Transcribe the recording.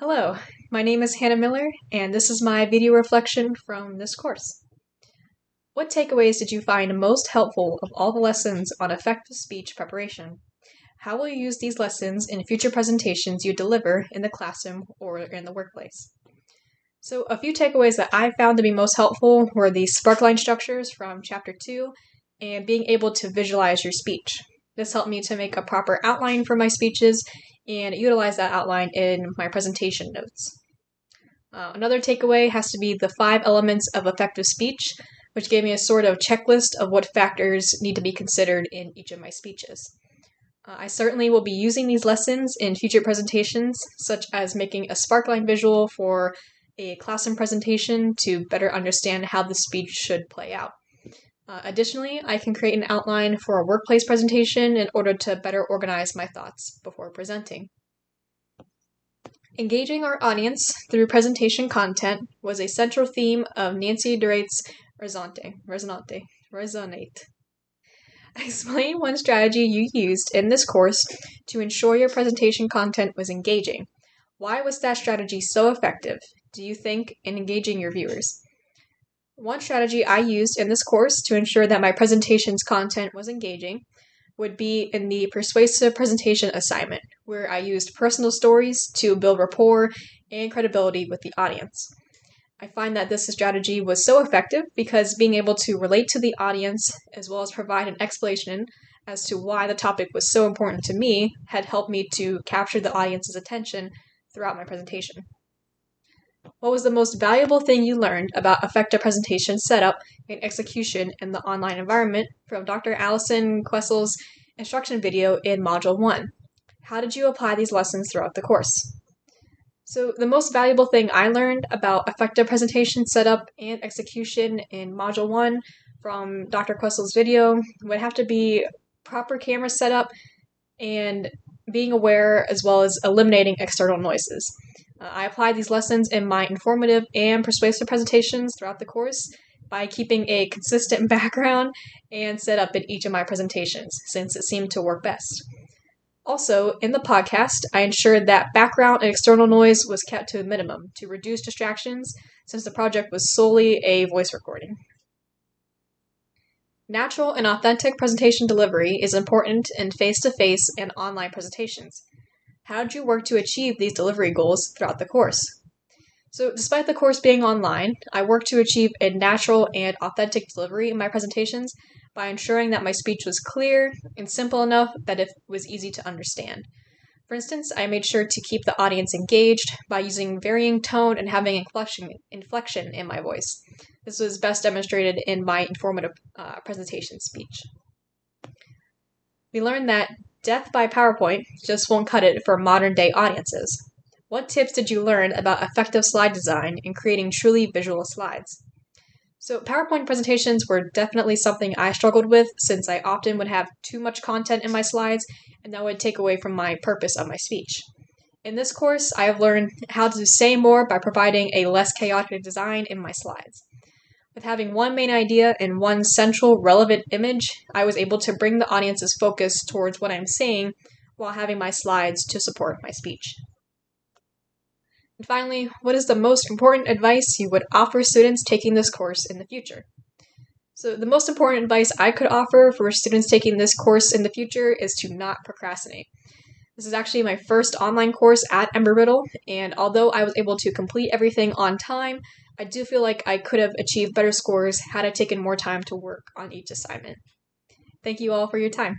Hello, my name is Hannah Miller, and this is my video reflection from this course. What takeaways did you find most helpful of all the lessons on effective speech preparation? How will you use these lessons in future presentations you deliver in the classroom or in the workplace? So a few takeaways that I found to be most helpful were the sparkline structures from Chapter 2 and being able to visualize your speech. This helped me to make a proper outline for my speeches and utilize that outline in my presentation notes. Another takeaway has to be the 5 elements of effective speech, which gave me a sort of checklist of what factors need to be considered in each of my speeches. I certainly will be using these lessons in future presentations, such as making a sparkline visual for a classroom presentation to better understand how the speech should play out. Additionally, I can create an outline for a workplace presentation in order to better organize my thoughts before presenting. Engaging our audience through presentation content was a central theme of Nancy DeRate's Resonate. Explain one strategy you used in this course to ensure your presentation content was engaging. Why was that strategy so effective, do you think, in engaging your viewers? One strategy I used in this course to ensure that my presentation's content was engaging would be in the persuasive presentation assignment, where I used personal stories to build rapport and credibility with the audience. I find that this strategy was so effective because being able to relate to the audience as well as provide an explanation as to why the topic was so important to me had helped me to capture the audience's attention throughout my presentation. What was the most valuable thing you learned about effective presentation setup and execution in the online environment from Dr. Allison Quessel's instruction video in Module 1? How did you apply these lessons throughout the course? So the most valuable thing I learned about effective presentation setup and execution in Module 1 from Dr. Quessel's video would have to be proper camera setup and being aware as well as eliminating external noises. I applied these lessons in my informative and persuasive presentations throughout the course by keeping a consistent background and setup in each of my presentations, since it seemed to work best. Also, in the podcast, I ensured that background and external noise was kept to a minimum to reduce distractions, since the project was solely a voice recording. Natural and authentic presentation delivery is important in face-to-face and online presentations. How did you work to achieve these delivery goals throughout the course? So, despite the course being online, I worked to achieve a natural and authentic delivery in my presentations by ensuring that my speech was clear and simple enough that it was easy to understand. For instance, I made sure to keep the audience engaged by using varying tone and having inflection in my voice. This was best demonstrated in my informative presentation speech. We learned that death by PowerPoint just won't cut it for modern-day audiences. What tips did you learn about effective slide design and creating truly visual slides? So PowerPoint presentations were definitely something I struggled with, since I often would have too much content in my slides and that would take away from my purpose of my speech. In this course, I have learned how to say more by providing a less chaotic design in my slides. With having one main idea and one central relevant image, I was able to bring the audience's focus towards what I'm saying while having my slides to support my speech. And finally, what is the most important advice you would offer students taking this course in the future? So the most important advice I could offer for students taking this course in the future is to not procrastinate. This is actually my first online course at Embry-Riddle, and although I was able to complete everything on time, I do feel like I could have achieved better scores had I taken more time to work on each assignment. Thank you all for your time.